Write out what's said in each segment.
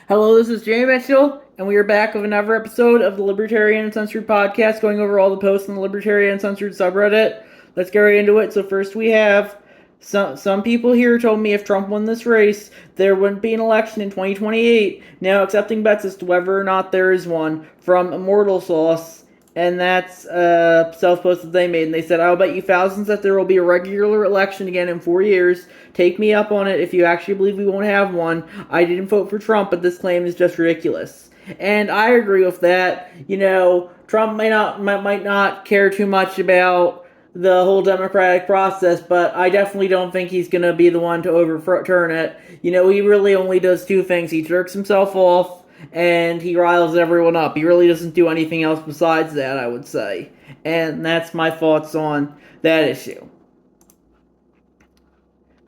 Hello, this is Jamie Mitchell, and we are back with another episode of the Libertarian Uncensored podcast, going over all the posts on the Libertarian Uncensored subreddit. Let's get right into it. So first we have some people here told me if Trump won this race, there wouldn't be an election in 2028. Now accepting bets as to whether or not there is one from Immortal Sauce, and that's a self-post that they made. And they said, I'll bet you thousands that there will be a regular election again in 4 years. Take me up on it if you actually believe we won't have one. I didn't vote for Trump, but this claim is just ridiculous. And I agree with that. Trump might not care too much about the whole democratic process, but I definitely don't think he's going to be the one to overturn it. He really only does two things. He jerks himself off and he riles everyone up. He really doesn't do anything else besides that, I would say. And that's my thoughts on that issue.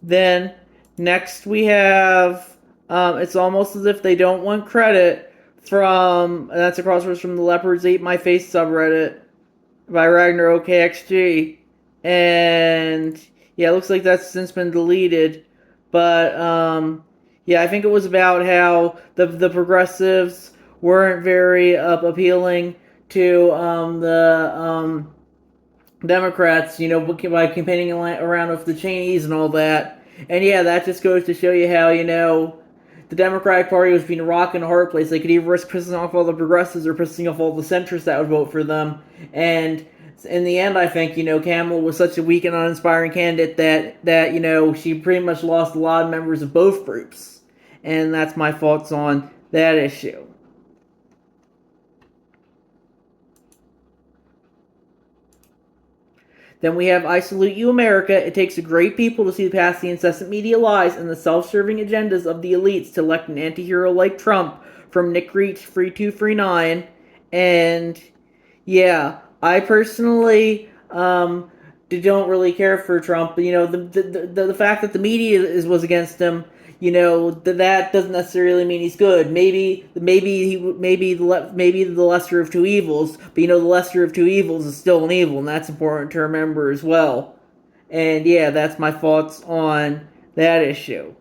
Then next we have it's almost as if they don't want credit from, that's a crosswords from the Leopards Ate My Face subreddit by Ragnar OKXG. And yeah, it looks like that's since been deleted. But yeah, I think it was about how the progressives weren't very appealing to the Democrats, by campaigning around with the Cheney's and all that. And yeah, that just goes to show you how, the Democratic Party was being a rock and a hard place. They could either risk pissing off all the progressives or pissing off all the centrists that would vote for them. And in the end, I think, Kamala was such a weak and uninspiring candidate that she pretty much lost a lot of members of both groups. And that's my thoughts on that issue. Then we have I Salute You, America. It takes a great people to see past the incessant media lies and the self-serving agendas of the elites to elect an anti-hero like Trump, from Nick Reach 3239. And yeah, I personally don't really care for Trump. The fact that the media was against him, that doesn't necessarily mean he's good. Maybe the lesser of two evils, but the lesser of two evils is still an evil, and that's important to remember as well. And yeah, that's my thoughts on that issue.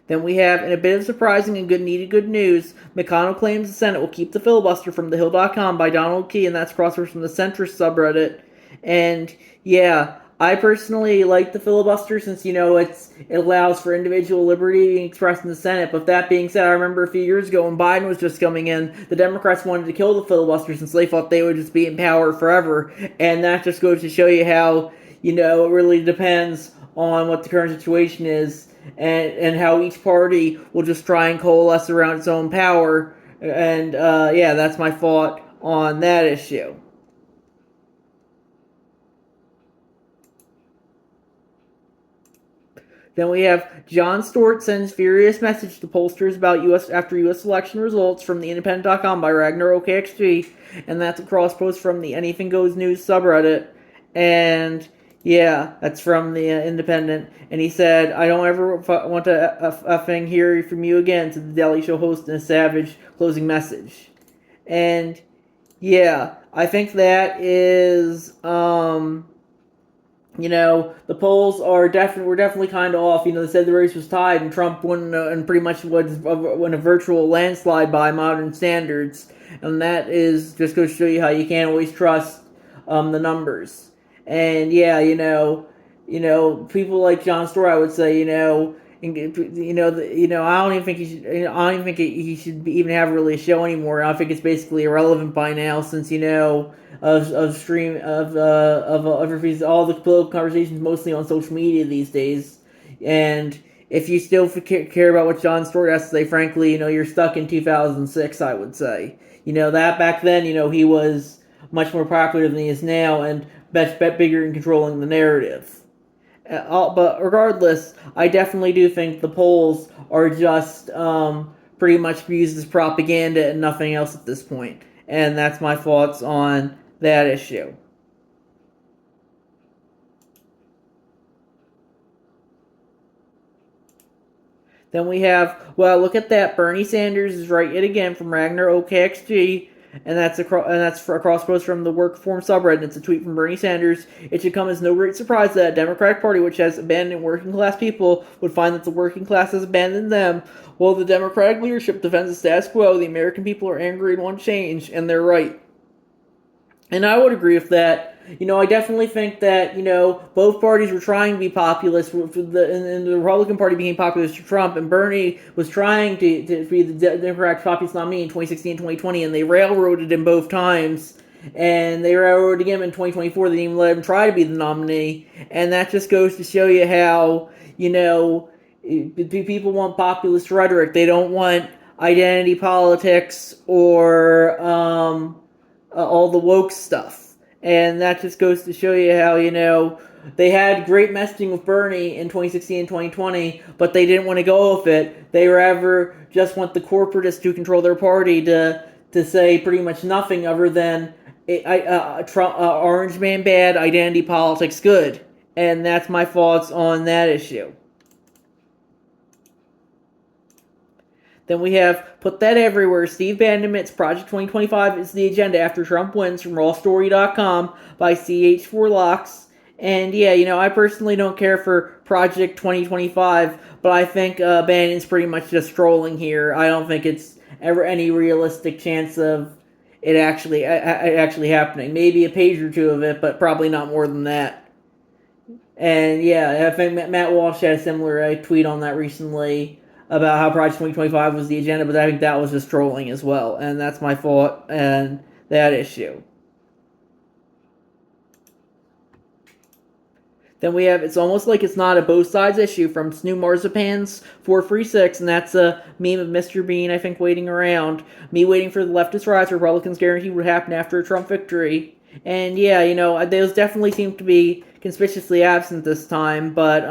Then we have, in a bit of surprising and needed good news, McConnell claims the Senate will keep the filibuster from thehill.com by Donald Key, and that's crosswords from the centrist subreddit. And yeah, I personally like the filibuster since, it allows for individual liberty being expressed in the Senate. But that being said, I remember a few years ago when Biden was just coming in, the Democrats wanted to kill the filibuster since they thought they would just be in power forever. And that just goes to show you how, it really depends on what the current situation is, and how each party will just try and coalesce around its own power. And yeah, that's my thought on that issue. Then we have Jon Stewart sends furious message to pollsters about U.S. election results, from the Independent.com by Ragnar OKXG, and that's a cross post from the Anything Goes News subreddit. And yeah, that's from the Independent. And he said, I don't ever want to effing hear from you again, to the Daily Show host in a savage closing message. And yeah, I think that is the polls were definitely kind of off. They said the race was tied and Trump won, and pretty much won a virtual landslide by modern standards. And that is just going to show you how you can't always trust the numbers. And yeah, people like Jon Stewart, I would say, I don't even think he should. I don't even think he should even have really a show anymore. I think it's basically irrelevant by now, since of stream of all the political conversations mostly on social media these days. And if you still care about what Jon Stewart has to say, frankly, you're stuck in 2006. I would say, that back then, he was much more popular than he is now, and bet bigger in controlling the narrative. But regardless, I definitely do think the polls are just pretty much used as propaganda and nothing else at this point. And that's my thoughts on that issue. Then we have, well, look at that. Bernie Sanders is right yet again, from Ragnar OKXG. and that's across post from the work form subreddit. It's a tweet from Bernie Sanders. It should come as no great surprise that a Democratic Party which has abandoned working class people would find that the working class has abandoned them. While the Democratic leadership defends the status quo, the American people are angry and want change, and they're right. And I would agree with that. I definitely think that, both parties were trying to be populist, and the Republican Party became populist for Trump, and Bernie was trying to be the Democratic populist nominee in 2016 and 2020, and they railroaded him both times. And they railroaded him in 2024. They didn't even let him try to be the nominee. And that just goes to show you how, people want populist rhetoric. They don't want identity politics or all the woke stuff. And that just goes to show you how, they had great messaging with Bernie in 2016 and 2020, but they didn't want to go with it. They rather just want the corporatists to control their party to say pretty much nothing other than Orange Man bad, identity politics good. And that's my thoughts on that issue. Then we have Put That Everywhere. Steve Bannon admits Project 2025 is the agenda after Trump wins from rawstory.com by CH4Locks. And yeah, I personally don't care for Project 2025, but I think Bannon's pretty much just trolling here. I don't think it's ever any realistic chance of it actually happening. Maybe a page or two of it, but probably not more than that. And yeah, I think Matt Walsh had a similar tweet on that recently about how Project 2025 was the agenda, but I think that was just trolling as well. And that's my fault and that issue. Then we have It's Almost Like It's Not a Both Sides issue from Snoo Marzipans 436, and that's a meme of Mr. Bean, I think, waiting around. Me waiting for the leftist rise, Republicans guarantee what would happen after a Trump victory. And yeah, those definitely seem to be conspicuously absent this time, but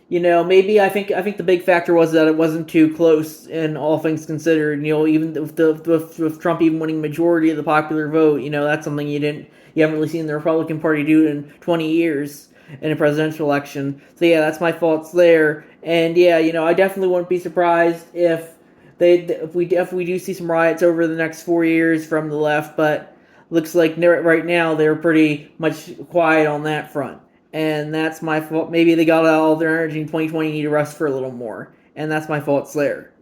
maybe I think the big factor was that it wasn't too close in all things considered. Even with Trump even winning majority of the popular vote, that's something you haven't really seen the Republican Party do in 20 years in a presidential election. So yeah, that's my thoughts there. And yeah, I definitely wouldn't be surprised if we do see some riots over the next 4 years from the left, but looks like right now they're pretty much quiet on that front. And that's my fault. Maybe they got all their energy in 2020 and need to rest for a little more. And that's my faults there.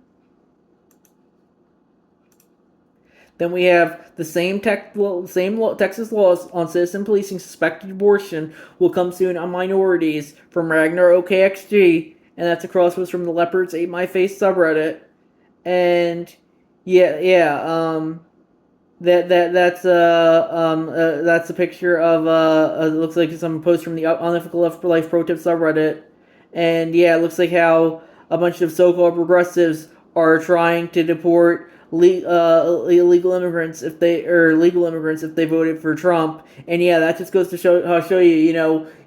Then we have the same Texas laws on citizen policing suspected abortion will come soon on minorities from Ragnar OKXG. And that's a crosspost from the Leopards Ate My Face subreddit. And that's a picture of it looks like some post from the Unethical Left for Life Pro Tip subreddit, and yeah, it looks like how a bunch of so-called progressives are trying to deport illegal immigrants if they voted for Trump, and yeah, that just goes to show you,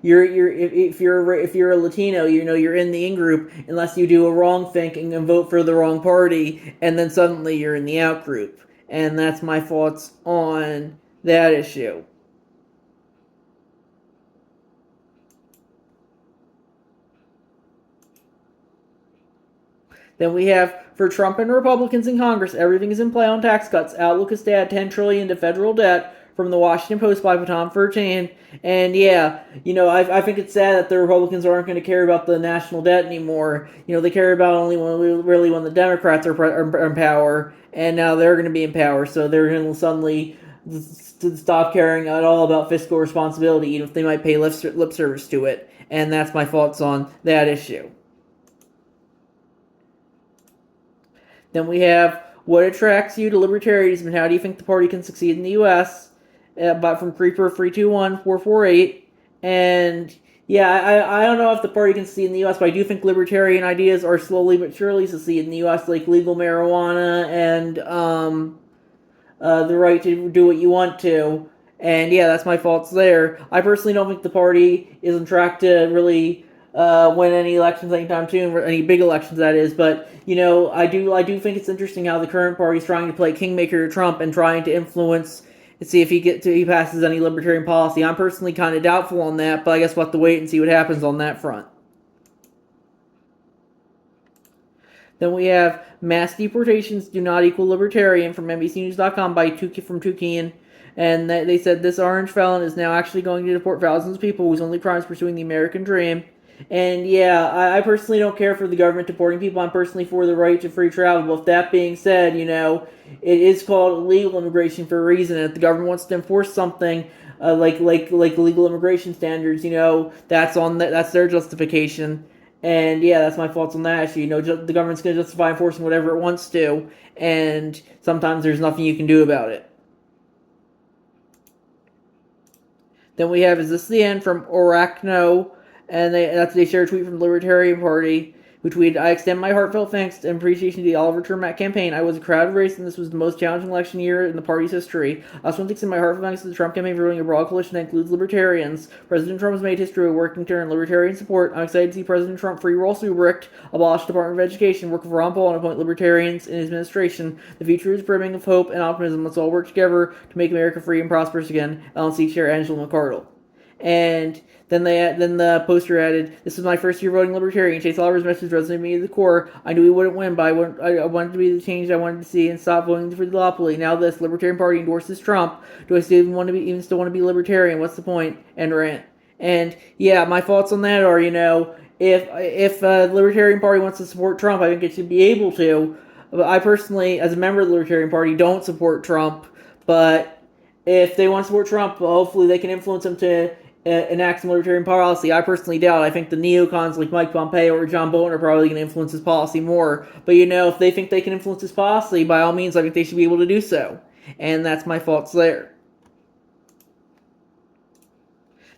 if you're a Latino, you're in the in group unless you do a wrong thing and vote for the wrong party, and then suddenly you're in the out group. And that's my thoughts on that issue. Then we have, for Trump and Republicans in Congress, everything is in play on tax cuts. Outlook is to add $10 trillion to federal debt, from the Washington Post by Tom Furchan. And yeah, I think it's sad that the Republicans aren't going to care about the national debt anymore. They care about only when the Democrats are in power, and now they're going to be in power, so they're going to suddenly stop caring at all about fiscal responsibility, even if they might pay lip service to it. And that's my thoughts on that issue. Then we have What Attracts You to Libertarianism and How Do You Think the Party Can Succeed in the U.S.? But from Creeper321448. And yeah, I don't know if the party can succeed in the U.S., but I do think libertarian ideas are slowly but surely succeed in the U.S., like legal marijuana and the right to do what you want to. And yeah, that's my faults there. I personally don't think the party is on track to really win any elections anytime soon, or any big elections, that is. But I do think it's interesting how the current party is trying to play kingmaker to Trump and trying to influence and see if he passes any libertarian policy. I'm personally kind of doubtful on that, but I guess we'll have to wait and see what happens on that front. Then we have mass deportations do not equal libertarian from NBCNews.com from Tukeen. And they said this orange felon is now actually going to deport thousands of people whose only crime is pursuing the American dream. And yeah, I personally don't care for the government deporting people. I'm personally for the right to free travel. But with that being said, it is called illegal immigration for a reason. And if the government wants to enforce something like legal immigration standards, that's their justification. And yeah, that's my thoughts on that issue. The government's going to justify enforcing whatever it wants to, and sometimes there's nothing you can do about it. Then we have, is this the end, from Arachno, and they share a tweet from the Libertarian Party, who tweeted, I extend my heartfelt thanks and appreciation to the Oliver Turmat campaign. I was a crowded race, and this was the most challenging election year in the party's history. I also want to extend my heartfelt thanks to the Trump campaign for building a broad coalition that includes libertarians. President Trump has made history by working to earn libertarian support. I'm excited to see President Trump free Ross Ulbricht, abolish the Department of Education, work with Ron Paul, and appoint libertarians in his administration. The future is brimming of hope and optimism. Let's all work together to make America free and prosperous again. LNC Chair Angela McArdle. And then the poster added, this was my first year voting Libertarian. Chase Oliver's message resonated with me to the core. I knew he wouldn't win, but I wanted to be the change I wanted to see and stop voting for the duopoly. Now this Libertarian Party endorses Trump. Do I still still want to be Libertarian? What's the point? And rant. And yeah, my thoughts on that are, if the Libertarian Party wants to support Trump, I think it should be able to. But I personally, as a member of the Libertarian Party, don't support Trump. But if they want to support Trump, hopefully they can influence him to enact some libertarian policy. I personally doubt. I think the neocons like Mike Pompeo or John Bolton are probably going to influence his policy more. But if they think they can influence his policy, by all means, I think they should be able to do so. And that's my thoughts there.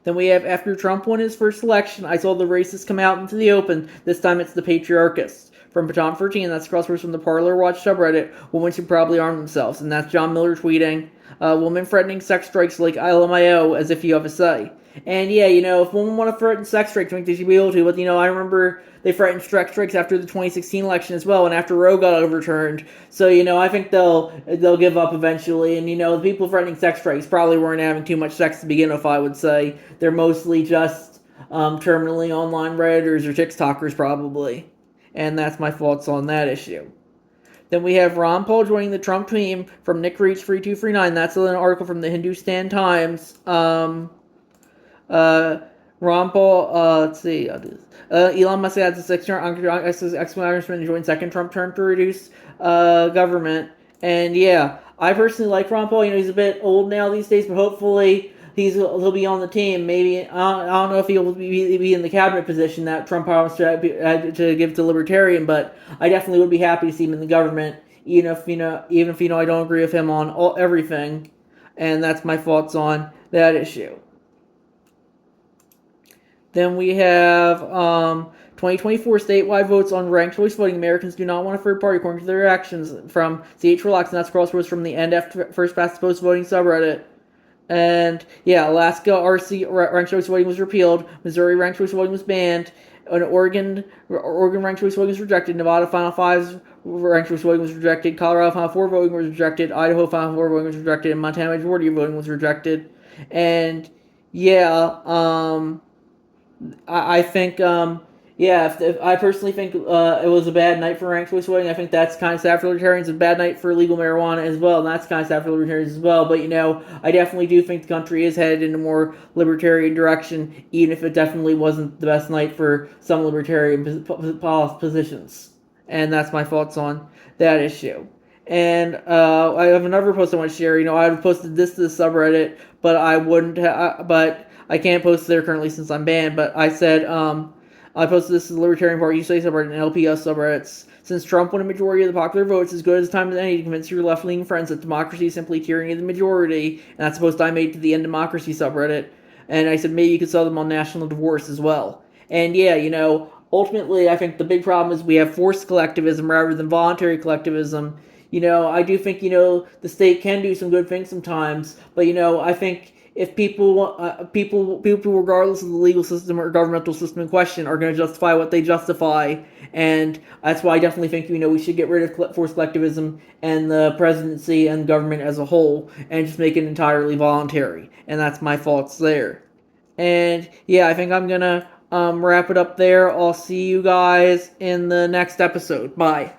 Then we have, after Trump won his first election, I saw the racists come out into the open. This time it's the patriarchists. From Baton 13, that's crosswords from the Parlor Watch subreddit. Women should probably arm themselves. And that's John Miller tweeting, women threatening sex strikes like LMIO as if you have a say. And yeah, if women want to threaten sex strikes, I think they should be able to. But I remember they threatened sex strikes after the 2016 election as well, and after Roe got overturned. So I think they'll give up eventually. And the people threatening sex strikes probably weren't having too much sex to begin with. I would say they're mostly just terminally online redditors or TikTokers probably. And that's my thoughts on that issue. Then we have Ron Paul joining the Trump team from Nick Reach 3239. That's an article from the Hindustan Times. Ron Paul, let's see. Elon Musk adds a 6-year to join second Trump term to reduce government. And yeah, I personally like Ron Paul. He's a bit old now these days, but hopefully he'll be on the team. Maybe I don't know if he'll be in the cabinet position that Trump promised to give to Libertarian, but I definitely would be happy to see him in the government, even if I don't agree with him on everything. And that's my thoughts on that issue. Then we have 2024 statewide votes on ranked choice voting. Americans do not want a third party according to their actions, from CH Relax, and that's crosswords from the NF First Past the Post voting subreddit. And yeah, Alaska RC ranked choice voting was repealed. Missouri ranked choice voting was banned. And Oregon ranked choice voting was rejected. Nevada Final Five's ranked choice voting was rejected. Colorado Final Four voting was rejected. Idaho Final Four voting was rejected. And Montana majority voting was rejected. And yeah, I think, if I personally think it was a bad night for ranked choice voting. I think that's kind of sad for libertarians. A bad night for legal marijuana as well, and that's kind of sad for libertarians as well. But I definitely do think the country is headed in a more libertarian direction, even if it definitely wasn't the best night for some libertarian positions. And that's my thoughts on that issue. And I have another post I want to share. I have posted this to the subreddit, but I wouldn't. But I can't post there currently since I'm banned, but I said, I posted this to the Libertarian Party USA subreddit and LPS subreddits. Since Trump won a majority of the popular votes, as good as time as any to convince your left-leaning friends that democracy is simply tyranny of the majority, and that's a post I made to the End Democracy subreddit. And I said maybe you could sell them on national divorce as well. And yeah, ultimately I think the big problem is we have forced collectivism rather than voluntary collectivism. I do think, the state can do some good things sometimes, but I think if people regardless of the legal system or governmental system in question are going to justify what they justify, and that's why I definitely think we should get rid of forced collectivism and the presidency and government as a whole and just make it entirely voluntary. And that's my thoughts there. And yeah, I think I'm gonna wrap it up there. I'll see you guys in the next episode. Bye.